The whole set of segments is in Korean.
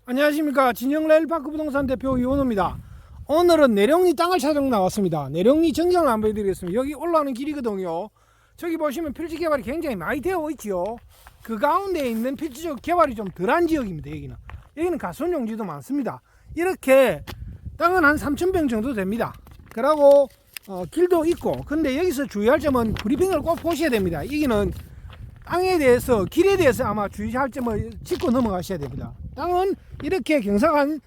안녕하십니까. 진영레일파크 부동산 대표 이원호입니다. 오늘은 내령리 땅을 촬영 나왔습니다. 내령리 정상을 한번 보여드리겠습니다. 여기 올라오는 길이거든요. 저기 보시면 필지 개발이 굉장히 많이 되어 있지요. 그 가운데 있는 필지적 개발이 좀 덜한 지역입니다. 여기는 가선용지도 많습니다. 이렇게 땅은 한 3,000평 정도 됩니다. 그리고 길도 있고, 근데 여기서 주의할 점은 브리핑을 꼭 보셔야 됩니다. 여기는 땅에 대해서, 길에 대해서 아마 주의할 점을 짚고 넘어가셔야 됩니다. 땅은 이렇게 경사가 한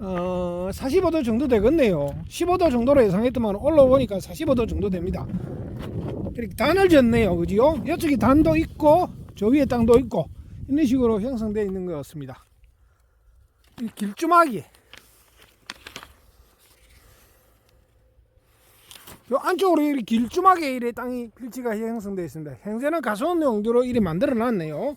45도 정도 되겠네요. 15도 정도로 예상했더만 올라오니까 45도 정도 됩니다. 이렇게 단을 졌네요. 그지요? 이쪽에 단도 있고 저 위에 땅도 있고 이런 식으로 형성되어 있는 것 같습니다. 길주막이 요 안쪽으로 이렇게 길주막에 이래 땅이 필지가 형성되어 있습니다. 현재는 가소원 용도로 이래 만들어 놨네요.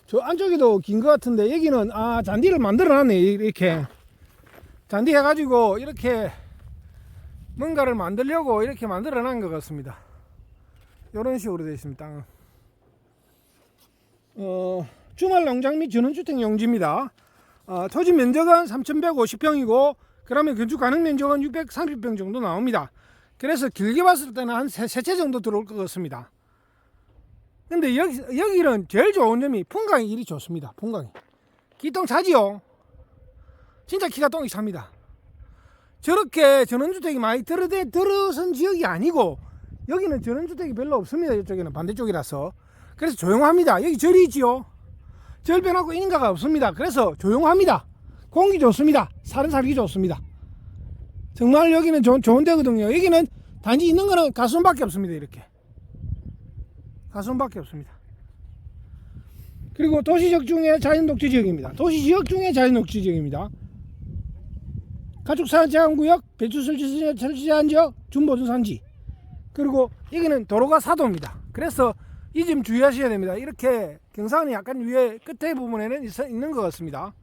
저 안쪽에도 긴 것 같은데 여기는 잔디를 만들어 놨네. 이렇게 잔디 해가지고 이렇게 뭔가를 만들려고 이렇게 만들어 놓은 것 같습니다. 이런 식으로 되어 있습니다. 땅은 주말 농장 및 전원주택 용지입니다. 토지 면적은 3,150평이고 그러면 건축 가능 면적은 630평 정도 나옵니다. 그래서 길게 봤을 때는 한 3채 정도 들어올 것 같습니다. 근데 여기는 제일 좋은 점이 풍광이 이리 좋습니다. 풍광이 기똥 차지요. 진짜 기가 똥이 찹니다. 저렇게 전원주택이 많이 들어선 지역이 아니고 여기는 전원주택이 별로 없습니다. 이쪽에는 반대쪽이라서 그래서 조용합니다. 여기 절이 있지요. 절 변하고 인가가 없습니다. 그래서 조용합니다. 공기 좋습니다. 사는 살기 좋습니다. 정말 여기는 좋은 데거든요. 여기는 단지 있는 거는 가수원밖에 없습니다. 이렇게 가수원밖에 없습니다. 그리고 도시지역 중에 자연녹지지역입니다. 도시지역 중에 자연녹지지역입니다. 가축산제한구역, 배추설치제한지역, 준보존산지. 그리고 여기는 도로가 사도입니다. 그래서 이 점 주의하셔야 됩니다. 이렇게 경사는 약간 위에 끝에 부분에는 있는 것 같습니다.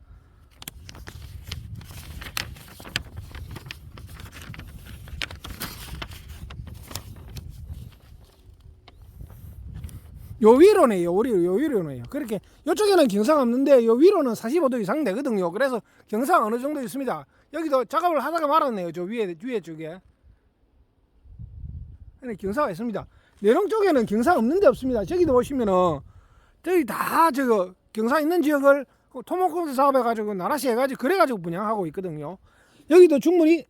요 위로네요. 요 위로네요. 그렇게 요쪽에는 경사가 없는데 요 위로는 45도 이상 되거든요. 그래서 경사가 어느 정도 있습니다. 여기도 작업을 하다가 말았네요. 저 위에 쪽에. 경사가 있습니다. 내령 쪽에는 경사 없는 데 없습니다. 저기도 보시면은 저기 다 저거 경사 있는 지역을 토목공사 사업해 가지고 나라시 해가지고 그래가지고 분양하고 있거든요. 여기도 충분히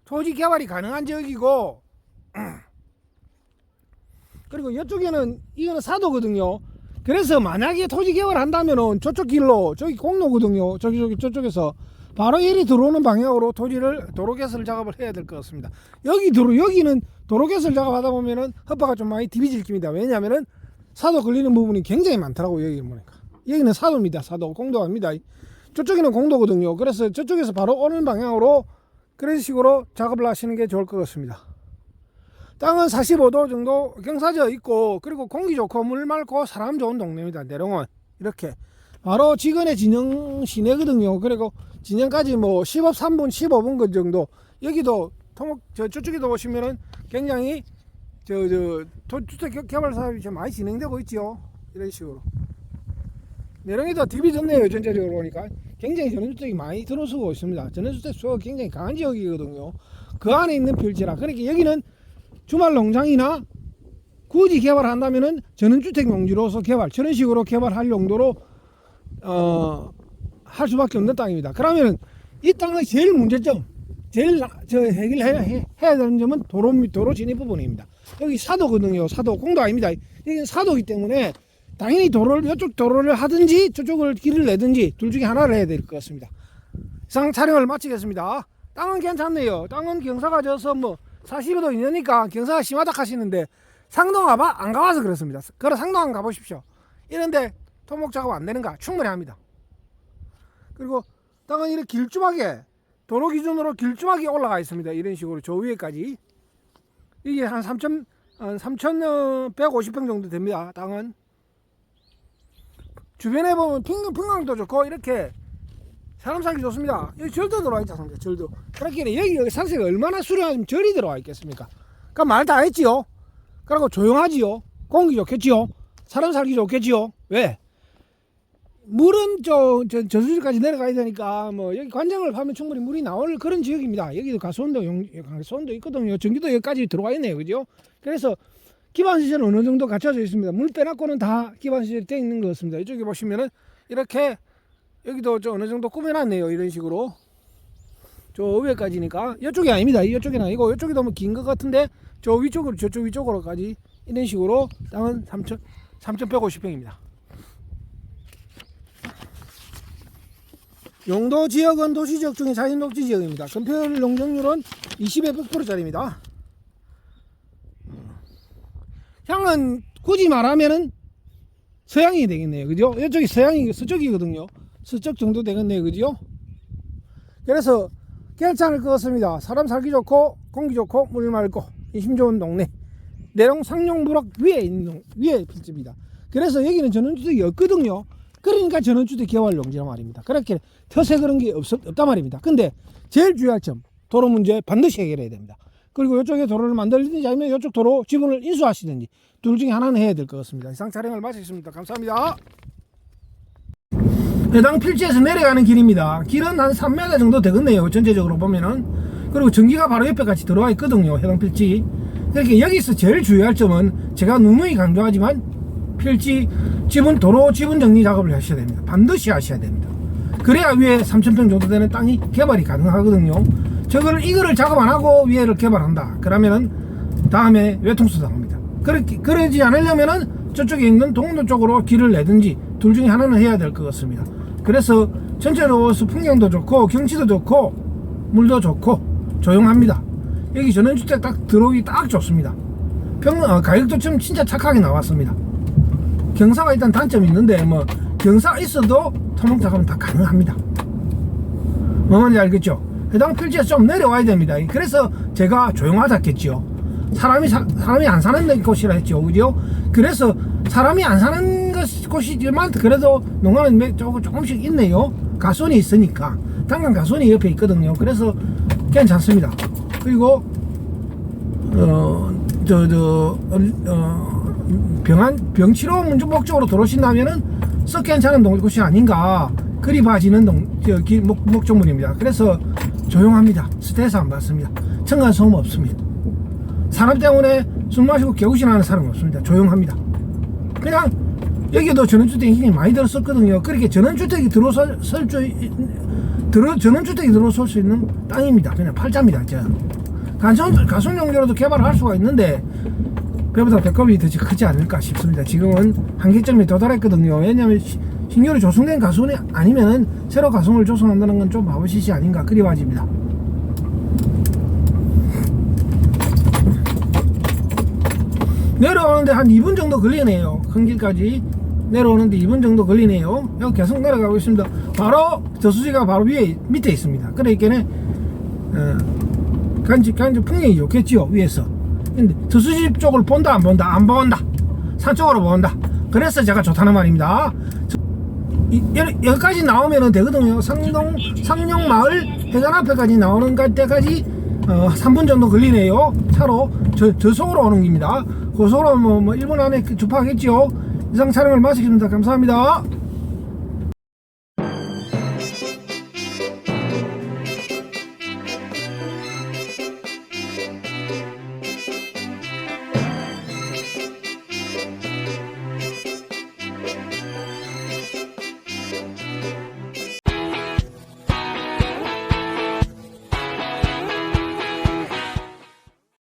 토지 개발이 가능한 지역이고 그리고 이쪽에는 이거는 사도거든요. 그래서 만약에 토지 개발 한다면은 저쪽 길로 저기 공로거든요. 저쪽에서 바로 이리 들어오는 방향으로 도로 개설 작업을 해야 될 것 같습니다. 여기는 도로 개설 작업하다 보면은 헛바가 좀 많이 디비질 겁니다. 왜냐하면은 사도 걸리는 부분이 굉장히 많더라고요. 여기 보니까 여기는 사도입니다. 사도 공도가 아닙니다. 저쪽에는 공도거든요. 그래서 저쪽에서 바로 오는 방향으로 그런 식으로 작업을 하시는 게 좋을 것 같습니다. 땅은 45도 정도 경사져 있고 그리고 공기 좋고 물 맑고 사람 좋은 동네입니다. 내령은 이렇게 바로 지근의 진영 시내거든요. 그리고 진영까지 뭐 10업 3분 15분 그 정도. 여기도 저쪽에도 보시면은 굉장히 주택 개발 사업이 좀 많이 진행되고 있죠. 이런 식으로 내령이도 딥이 좋네요. 전체적으로 보니까 굉장히 전원주택이 많이 들어서고 있습니다. 전원주택 수가 굉장히 강한 지역이거든요. 그 안에 있는 필지라. 그러니까 여기는 주말 농장이나 굳이 개발한다면은 전원주택 용지로서 저런 식으로 개발할 용도로 할 수밖에 없는 땅입니다. 그러면 이 땅의 제일 문제점, 해결해야 되는 점은 도로 진입 부분입니다. 여기 사도거든요. 사도 공도 아닙니다. 여기는 사도이기 때문에 당연히 이쪽 도로를 하든지 저쪽을 길을 내든지 둘 중에 하나를 해야 될 것 같습니다. 이상 촬영을 마치겠습니다. 땅은 괜찮네요. 땅은 경사가 져서 뭐 40도 있으니까 경사가 심하다 하시는데 상동 안 가봐서 그렇습니다. 그럼 상동 안 가보십시오. 이런데 토목 작업 안 되는가? 충분히 합니다. 그리고 땅은 이렇게 길주막에 도로 기준으로 길주막이 올라가 있습니다. 이런 식으로 저 위에까지 이게 한 3,150평 정도 됩니다. 땅은 주변에 보면 풍광도 좋고 이렇게 사람 살기 좋습니다. 여기 절도 들어와 있지 않습니까? 절도. 그렇게 여기 산세가 얼마나 수려하면 절이 들어와 있겠습니까? 그러니까 말 다 했지요. 그리고 조용하지요. 공기 좋겠지요. 사람 살기 좋겠지요. 왜? 물은 저수지까지 내려가야 되니까 뭐 여기 관장을 파면 충분히 물이 나올 그런 지역입니다. 여기도 가수원도 있거든요. 전기도 여기까지 들어와 있네요. 그죠? 그래서 기반시설은 어느 정도 갖춰져 있습니다. 물 빼놨고는 다 기반시설이 되어 있는 것 같습니다. 이쪽에 보시면은 이렇게 여기도 어느 정도 꾸며놨네요. 이런 식으로. 저 위에까지니까. 이쪽이 아닙니다. 이쪽은 아니고 이쪽이 너무 긴 것 같은데 저쪽 위쪽으로까지 이런 식으로 땅은 3,150평입니다. 용도 지역은 도시지역 중에 자연녹지 지역입니다. 건폐율 농정률은 20에 100%짜리입니다. 향은 굳이 말하면은 서양이 되겠네요. 그죠? 이쪽이 서쪽이거든요. 서쪽 정도 되겠네요. 그죠? 그래서 괜찮을 것 같습니다. 사람 살기 좋고, 공기 좋고, 물 맑고, 인심 좋은 동네. 내롱 상용부락 위에 있는, 위에 필지입니다. 그래서 여기는 전원주택이 없거든요. 그러니까 전원주택 개발용지란 말입니다. 그렇게 텃세 그런 게 없단 말입니다. 근데 제일 중요할 점, 도로 문제 반드시 해결해야 됩니다. 그리고 이쪽에 도로를 만들든지 아니면 이쪽 도로 지분을 인수하시든지 둘 중에 하나는 해야 될 것 같습니다. 이상 촬영을 마치겠습니다. 감사합니다. 해당 필지에서 내려가는 길입니다. 길은 한 3m 정도 되겠네요. 전체적으로 보면은. 그리고 전기가 바로 옆에 같이 들어와 있거든요. 해당 필지. 이렇게 여기서 제일 주의할 점은 제가 누누이 강조하지만 필지 지분 도로 지분 정리 작업을 하셔야 됩니다. 반드시 하셔야 됩니다. 그래야 위에 3,000평 정도 되는 땅이 개발이 가능하거든요. 이거를 작업 안 하고 위에를 개발한다. 그러면은 다음에 외통수 당합니다. 그러지 않으려면은 저쪽에 있는 동로 쪽으로 길을 내든지 둘 중에 하나는 해야 될 것 같습니다. 그래서 전체로 풍경도 좋고 경치도 좋고 물도 좋고 조용합니다. 여기 전원주택 딱 들어오기 딱 좋습니다. 가격도 좀 진짜 착하게 나왔습니다. 경사가 일단 단점이 있는데 뭐 경사 있어도 토목 작업은 다 가능합니다. 뭐 뭔지 알겠죠? 해당 필지에서 좀 내려와야 됩니다. 그래서 제가 조용하다 했겠죠. 사람이 안 사는 곳이라 했죠. 그죠? 그래서 사람이 안 사는 곳이지만 그래도 농가는 조금씩 있네요. 가수원이 있으니까. 당간 가수원이 옆에 있거든요. 그래서 괜찮습니다. 그리고 병치료 목적으로 들어오신다면은 썩 괜찮은 곳이 아닌가 그리 봐지는 목적물입니다. 그래서 조용합니다. 스트레스 안 받습니다. 층간소음 없습니다. 사람 때문에 술 마시고 개구신하는 사람 없습니다. 조용합니다. 그냥 여기도 전원주택이 굉장히 많이 들었었거든요. 그렇게 전원주택이 들어설 수 있는 땅입니다. 그냥 팔자입니다. 가설 용도로도 개발을 할 수가 있는데 배보다 배꼽이 더 크지 않을까 싶습니다. 지금은 한계점에 도달했거든요. 왜냐하면 신규로 조성된 가수원이 아니면은 새로 가수원을 조성한다는 건 좀 바보짓이 아닌가 그리 봐집니다. 내려오는데 한 2분 정도 걸리네요. 큰 길까지 내려오는데 2분 정도 걸리네요. 여기 계속 내려가고 있습니다. 바로 저수지가 바로 밑에 있습니다. 그러니까 간지 풍경이 좋겠지요. 위에서. 근데 저수지 쪽을 본다 안 본다? 안 본다. 산 쪽으로 본다. 그래서 제가 좋다는 말입니다. 여기까지 나오면 되거든요. 상룡마을 해관 앞에까지 나오는 때까지 3분 정도 걸리네요. 차로 저속으로 오는 길입니다. 고속으로 뭐 1분 안에 주파하겠죠. 이상 촬영을 마치겠습니다. 감사합니다.